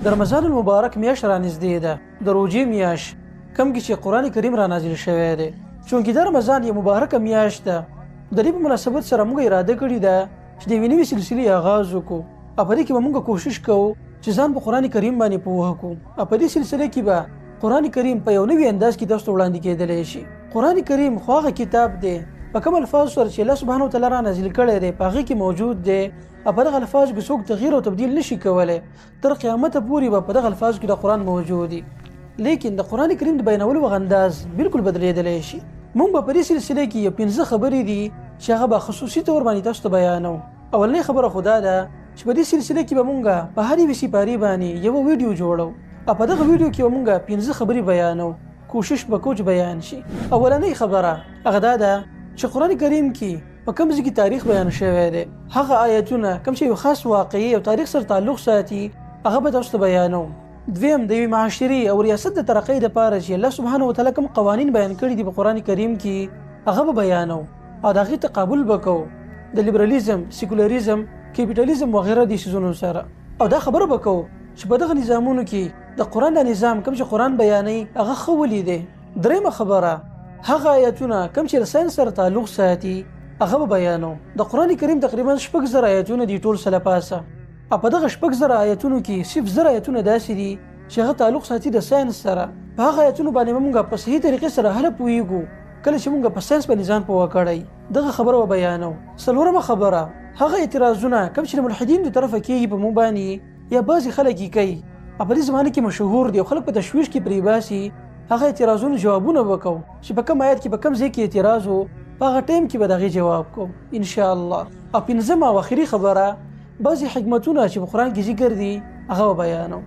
د رمضان المبارک میاشت را نږدې ده، د روژې میاشت، کوم کې چې قرآن کریم را نازل شوی دی. چونکې د رمضان یو مبارکه میاشت ده، د دې په مناسبت سره موږ اراده کړې ده چې د یوې نوې سلسلې آغاز وکړو او په دې کې به موږ کوشش کوو چې ځان په قرآن کریم باندې پوه کړو او په دې سلسله کې به قرآن کریم په یو نوي انداز کې تاسو ته وړاندې کېدلی شي. قرآن کریم خو هغه کتاب دی په کوم الفاظ سره چې الله سبحانه وتعالی را نازل کړی دی په هغې کې موجود دی او په دغه الفاظو کې څوک تغییر او تبدیل نشي کولی. تر قیامته پورې به په دغه الفاظو کې د قرآن موجود دي، لیکن د قرآن کریم د بیانولو هغه انداز بالکل بدلېدلی شي. موږ به په دې سلسله کې یو 15 خبرې دي چې هغه به خصوصي طور باندې تاسو ته بیانو. اولنۍ خبره خو دا ده چې په دې سلسله کې به موږ په هر یوې سپارې باندې یوه ویډیو جوړو او په دغه ویډیو کې به موږ 15 خبرې بیانو، کوشش به کوو چې بیان شي. اولنۍ خبره هغه دا ده چې قرآن کریم کې په کوم ځای کې تاریخ بیان شوی دی، هغه آیتونه کوم چې یو خاص واقعي او تاریخ سره تعلق ساتي هغه به تاسو ته بیانو. دویم، د یوې معاشري او ریاست د ترقۍ دپاره چې الله سبحانه وتعالی کوم قوانین بیان کړي دي په قرآن کریم کې هغه به بیانو او د هغې تقابل به کوو د لیبرالیزم، سیکولریزم، کیپیټالیزم وغیره دې څیزونو سره. او دا خبره به کوو چې په دغه نظامونو کې د قرآن د نظام کوم چې قرآن بیانوي هغه ښه ولیدی. دریمه خبره، هغه آیتونه کوم چې له ساینس سره تعلق ساتي هغه به بیانو. د قرآن کریم تقریبا 6,000 آیتونه دي ټول سره پاسه او په دغه 6,000 آیتونو کې صرف 0 آیتونه داسې دي چې هغه تعلق ساتي د ساینس سره. په هغه آیتونو باندې موږ په صحیح طریقې سره هله پوهیږو کله چې موږ په ساینس باندې ځان پوه کړی. دغه خبره به بیانو. څلورمه خبره، هغه اعتراضونه کوم چې د ملحدین د طرفه کېږي په موږ باندې یا بعضې خلک یې کوي او په دې زمانه کې مشهور دي او خلک په تشویش کې پرې باسي، هغه اعتراضونو جوابونه وکړو چې په کوم آیت کې په کوم ځای کې اعتراض و په هغه ټایم کې به د هغې جواب کوو انشاءالله. او پنځمه او اخري خبره، بعضې حکمتونه چې په قرآن کې ذکر دي هغه به بیانو.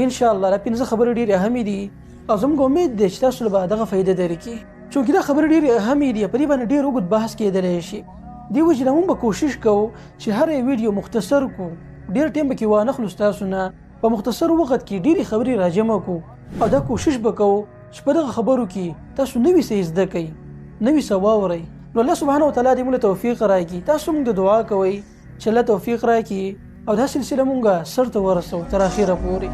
انشاءالله دا 15 خبرې ډېرې اهمې دي او زموږ امید دی چې تاسو له به دغه فایده درکړي، چونکې دا خبرې ډېرې اهمې دي، په دې باندې ډېر اوږد بحث کېدلی شي. دې وجې نه موږ به کوشش کوو چې هر یو ویډیو مختصر کړو، ډېر ټایم به کې وانخلو ستاسو نه، په مختصر وخت کې ډېرې خبرې راجمع کړو او دا کوشش به کوو چې په دغه خبرو کې تاسو نوي څه زده کړئ، نوي څه واورئ. نو الله سبحانه وتعالی دې موږ له توفیق راکړي. تاسو موږ ته دعا کوئ چې الله توفیق راکړي او دا سلسله موږ سر ته ورسوو تر اخره پورې.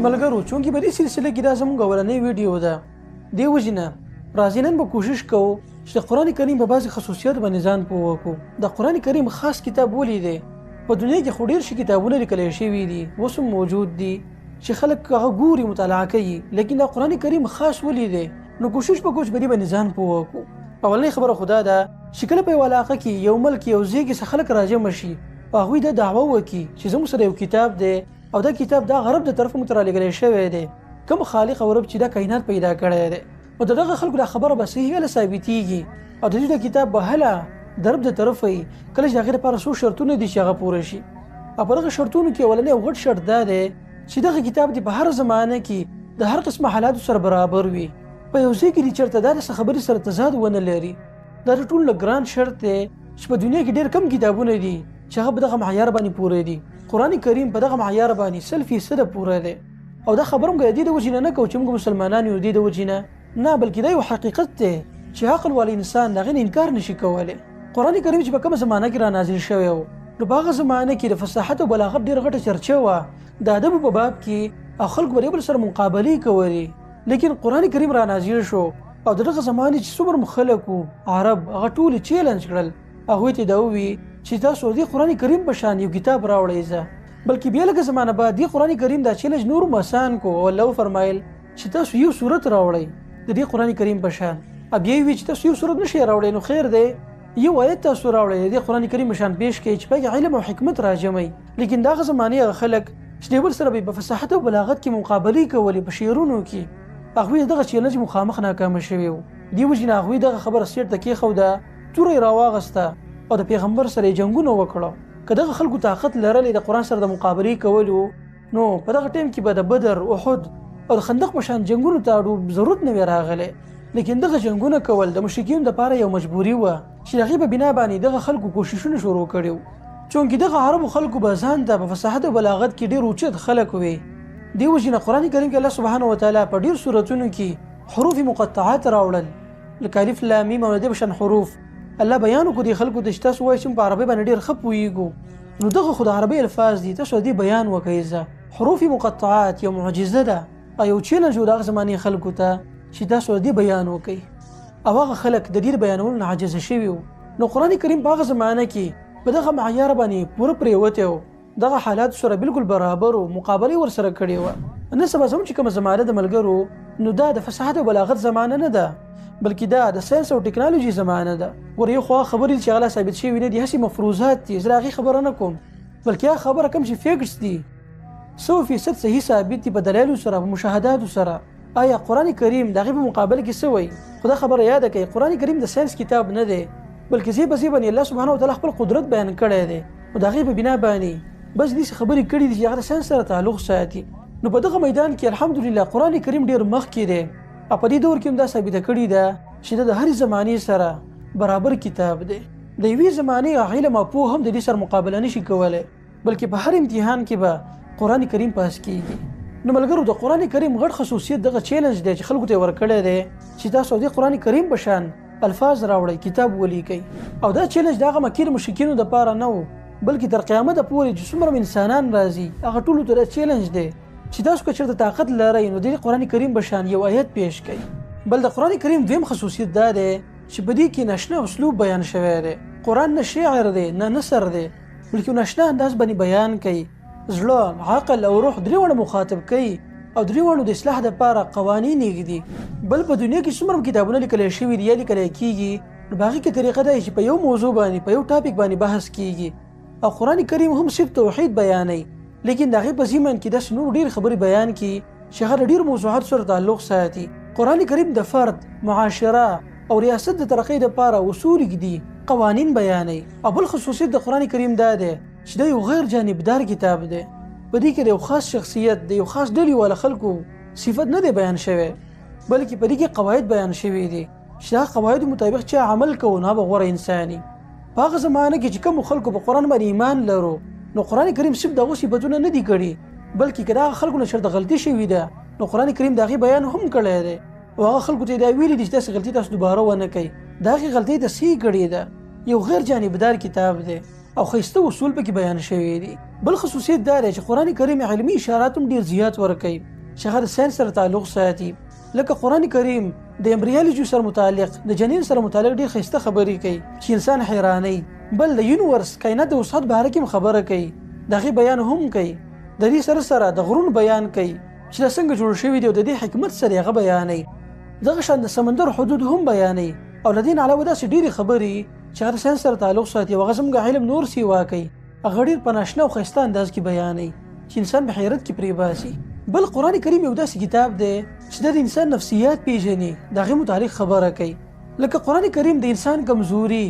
ملګرو، چونکې په دې سلسله کې دا زموږ اولنۍ ویډیو ده، دې وجې نه راځئ نن به کوشش کوو چې د قرآن کریم په بعضې خصوصیات باندې ځان پوه کړو. د قرآن کریم خاص کتاب ولیدی. په دنیا کې خو ډېر شي کتابونه لیکلی شوي دي، اوس هم موجود دي چې خلک هغه ګوري، مطالعه کوي، لیکن د قرآن کریم خاص ولیدی. نو کوشش به کوو چې په دې باندې ځان پوه کړو. اولنۍ خبره خو دا ده چې کله په یو علاقه کې یو ملک یو ځای کې څه خلک راجمع شي او هغوی دا دعوه وکړي چې زموږ سره یو کتاب دی او دا کتاب دا غرب د طرفه موږ ته رالیږلی شوی دی، کوم خالق او رب چې دا کائنات پیدا کړی دی، او د دغه خلکو دا خبره به صحیح هله ثابتېږي او د دې دا کتاب به هله د رب د طرفه وي کله چې د هغې لپاره څو شرطونه دي چې هغه پوره شي. او په دغه شرطونو کې اولنی او غټ شرط دا دی چې دغه کتاب دې په هر زمانه کې د هر قسمه حالاتو سره برابر وي، په یو ځای کې دې چېرته دا د څه خبرې سره تضاد ونه لري. دا د ټولو نه ګران شرط دی چې په دنیا کې ډېر کم کتابونه دي چې هغه په دغه معیار باندې پوره دي. قرآن کریم په دغه معیار باندې 100% پوره دی. او دا خبره موږ د دې د وجې نه کوو چې موږ مسلمانان یو، د دې د وجې نه، بلکې دا یو حقیقت دی چې عقل والا انسان د هغې نه انکار نشي کولی. قرآن کریم چې په کومه زمانه کې را نازل شوی و، نو په هغه زمانه کې د فصاحت او بلاغت ډېره غټه چرچه وه د ادبو په باب کې او خلکو به د یو بل سره مقابلې کولې. لیکن قرآن کریم را نازل شو او د دغه زمانې چې څومره خلک وو عرب هغه ټول یې چیلنج کړل، هغوی ته دا ووي چې تاسو دې قرآن کریم په شان یو کتاب راوړئ زه. بلکې بیا لږه زمانه بعد دې قرآن کریم دا چیلنج نور هم آسان کو او الله وفرمایل چې تاسو یو صورت راوړئ د دې قرآن کریم په شان. بیا یې ووي چې تاسو یو صورت نشئ راوړئ، نو خیر دی یو آیت تاسو راوړئ د دې قرآن کریم په شان پیش کړئ چې په کې علم او حکمت راجمعي. لیکن د هغه زمانې هغه خلک چې د یو بل سره به په فصاحت او بلاغت کې مقابلې کولې په شعرونو کې، هغوی دغه چیلنج مخامخ ناکامه شوي وو. دې وجې نه هغوی دغه خبره سیټ ته کېښوده، توره یې راواغسته او د پیغمبر سره یې جنګونه وکړه. که دغه خلکو طاقت لرلی د قرآن سره د مقابلې کولو، نو په دغه ټایم کې به د بدر، احد او د خندق په شان جنګونو ته اړو ضرورت نه وی راغلی. لیکن دغه جنګونه کول د مشرکینو دپاره یو مجبوري وه چې د هغې په بنا باندې دغه خلکو کوششونه شروع کړي وو، چونکې دغه عربو خلکو به ځان ته په فصاحت او بلاغت کې ډېر اوچت خلک وي. دې وجې نه قرآن کریم کې الله سبحانه وتعالی په ډېر صورتونو کې حروف مقطعات راوړل، لکه الف لام میم او د دې په شان حروف الله بیان وکړي خلکو ته چې تاسو وایئ چې په عربي باندې ډېر ښه پوهیږو نو دغه خو د عربي الفاظ دي تاسو دې بیان وکړئ حروف مقطعات یو معجزه ده او یو چیلنج و د هغه زمانې خلکو ته چې تاسو دې بیان وکړئ او هغه خلک د دې بیانولو نه عاجزه شوي وو نو قرآن کریم په هغه زمانه کې په دغه معیار باندې پوره پرېوتی و دغه حالات سره بالکل برابر و مقابله ورسره کړې وه نن سبا زموږ چې کومه زمانه د ملګرو نو دا د فصاحت او بلاغت زمانه نه ده بلکې دا د ساینس او ټکنالوژي زمانه ده ور یو خوا خبرې چې هغه ثابت شوي نه دي هسې مفروضات دي زه هغې خبره نه کوم بلکې هغه خبره کوم چې فیکټس دي 100% صحیح ثابت دي په دلایلو سره په مشاهداتو سره آیا قرآن کریم د هغې په مقابله کې څه وایي خو دا خبره یاده کړئ قرآن کریم د ساینس کتاب نه دی بلکې ځای په ځای باندې الله سبحانه وتعالی خپل قدرت بیان کړی دی او د هغې په بنا باندې بس داسې خبرې کړي دي چې هغه د ساینس سره تعلق ساتي نو په دغه میدان کې الحمدلله قرآن کریم ډېر مخکې دی او په دې دور کې هم دا ثابته کړې ده چې د هرې زمانې سره برابر کتاب دی د یوې زمانې علم او پوه هم د دې سره مقابله نشي کولی بلکې په هر امتحان کې به قرآن کریم پاس کیږي نو ملګرو د قرآن کریم غټ خصوصیت دغه چیلنج دی چې خلکو ته ورکړی دی چې تاسو د قرآن کریم په شان الفاظ راوړئ کتاب ولیکئ او دا چیلنج د هغه مکیر مشرکینو دپاره نه و بلکې تر قیامته پورې چې څومره انسانان راځي هغه ټولو ته دا چیلنج دی چې تاسو که چېرته طاقت لرئ نو د قرآن کریم په شان یو آیت پیش کړئ بل د قرآن کریم دویم خصوصیت دا دی چې په دې کې ناشنا اسلوب بیان شوی دی قرآن نه شعر دی نه نثر دی بلکې ناشنا انداز باندې بیان کوي زړه عقل او روح درې وړه مخاطب کوي او درې وړو د اصلاح دپاره قوانین یږدي بل په دنیا کې څومره کتابونه لیکلی شوي دي یا لیکلی کېږي نو په هغې کې طریقه دا چې په یو موضوع باندې په یو ټاپک باندې بحث کېږي او قرآن کریم هم صرف توحید بیانوي لیکن د هغې په ضمن کې داسې نور ډېرې خبرې بیان کړي چې هغه ډېرو موضوعاتو سره تعلق ساتي قرآن کریم د فرد معاشره او ریاست د ترقۍ دپاره اصول ږدي قوانین بیانوي او بل خصوصیت د قرآن کریم دا دی چې دا یو غیر جانبدار کتاب دی په دې کې د یو خاص شخصیت د یو خاص ډلې والا خلکو صفت نه دی بیان شوی بلکې په دې کې قواعد بیان شوي دي چې دا قواعدو مطابق چې عمل کوو نو هغه غوره انساني په هغه زمانه کې چې کومو خلکو په قرآن باندې ایمان لرو نو قرآن کریم صرف دغه صفتونه نه دي کړي بلکې که د هغه خلکو نه چېرته غلطي شوې ده نو قرآن کریم د هغې بیان هم کړی دی او هغه خلکو ته یې دا ویلي دي چې داسې غلطي تاسو دوباره ونه کوئ د هغې غلطۍ تصحیح کړې ده یو غیر جانبدار کتاب دی او ښایسته اصول پکې بیان شوي دي بل خصوصیت دا دی چې قرآن کریم علمي اشارات هم ډېر زیات ورکوي چې هغه د ساینس سره تعلق ساتي لکه قرآن کریم د امبریالوجي سره متعلق د جنین سره متعلق ډېر ښایسته خبرې کوي چې انسان حیرانوي بل د یونیورس کائنات د وسعت باره کې هم خبره کوي د هغې بیان هم کوي د دې سره سره د غرونو بیان کوي چې دا څنګه جوړ شوي دي او د دې حکمت سره هغه بیانوي دغه شان د سمندر حدود هم بیانوي او له دې نه علاوه داسې ډېرې خبرې چې هغه د ساینس سره تعلق ساتي او هغه زموږ علم نور سیوا کوي هغه ډېر په ناشنا او ښایسته انداز کې بیانوي چې انسان په حیرت کې پرې باسي بل قرآن کریم یو داسې کتاب دی چې د انسان نفسیات پیژني د هغې متعلق خبره کوي لکه قرآن کریم د انسان کمزوري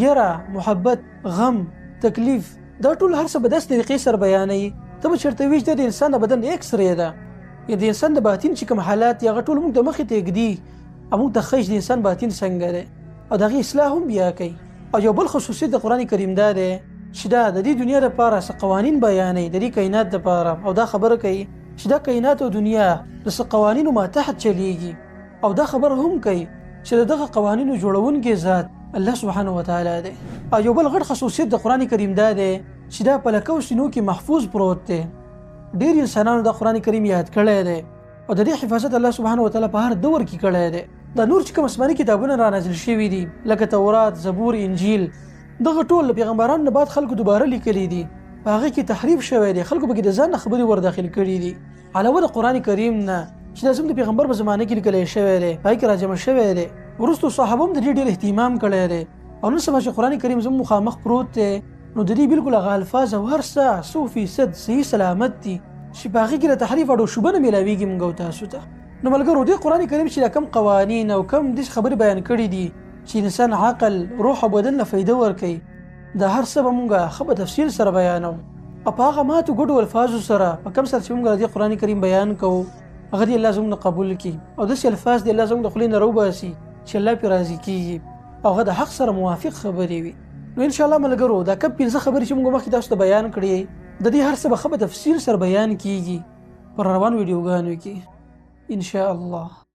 یره محبت غم تکلیف دا ټول هر څه په داسې طریقې سره بیانوي ته به چېرته وي چې د انسان د بدن ایکس ری ده یا د انسان د باطن چې کوم حالات دي هغه ټول موږ د مخې ته ږدي او موږ ته ښایي چې د انسان باطن څنګه دی او د هغې اصلاح هم بیا کوي او یو بل خصوصیت د قرآن کریم دا دی چې دا د دې دنیا دپاره څه قوانین بیانوي د دې کائنات دپاره او دا خبره کوي چې دا کائنات او دنیا د څه قوانینو ماتحت چلیږي او دا خبره هم کوي چې د دغه قوانینو جوړونکی ذات الله سبحانه وتعالی دی او یو بل غټ خصوصیت د قرآن کریم دا دی چې دا په لکو سینو کې محفوظ پروت دی ډېر انسانانو دا قرآن کریم یاد کړی دی او د دې حفاظت الله سبحانه وتعالی په هر دور کې کړی دی دا نور چې کوم آسماني کتابونه را نازل شوي دي لکه تورات زبور انجیل دغه ټول پیغمبرانو نه بعد خلکو دوباره لیکلي دي په هغې کې تحریف شوی دی خلکو پکې د ځان نه خبرې ورداخل کړي دي علاوه د قرآن کریم نه چې دا زموږ د پیغمبر په زمانه کې لیکلی شوی دی په هغې کې راجمع شوی دی وروستو صحابه هم د دې ډېر اهتمام کړی دی او نن سبا چې قرآن کریم زموږ مخامخ پروت دی نو د دې بالکل هغه الفاظ او هر څه 100% صحیح سلامت دي چې په هغې کې د تحریف اډو شوبه نه میلاویږي موږ او تاسو ته نو ملګرو دې قرآن کریم چې دا کم قوانین او کم داسې خبرې بیان کړي دي چې انسان عقل روح او بدن له فایده ورکوي دا هر څه به موږ ښه په تفصیل سره بیانو او په هغه ماتو ګډو الفاظو سره په کم سره چې موږ د قرآن کریم بیان کوو هغه دې الله زموږ نه قبول کړي او داسې الفاظ دې الله زموږ د خولې نه راوباسي چې الله پرې راضي کېږي او هغه د حق سره موافق خبرې وي نو انشاءالله ملګرو دا کم 15 خبرې چې موږ مخکې تاسو ته بیان کړې د دې هر څه به ښه په تفصیل سره بیان کېږي پر روان ویډیوګانو کې ان شاء الله.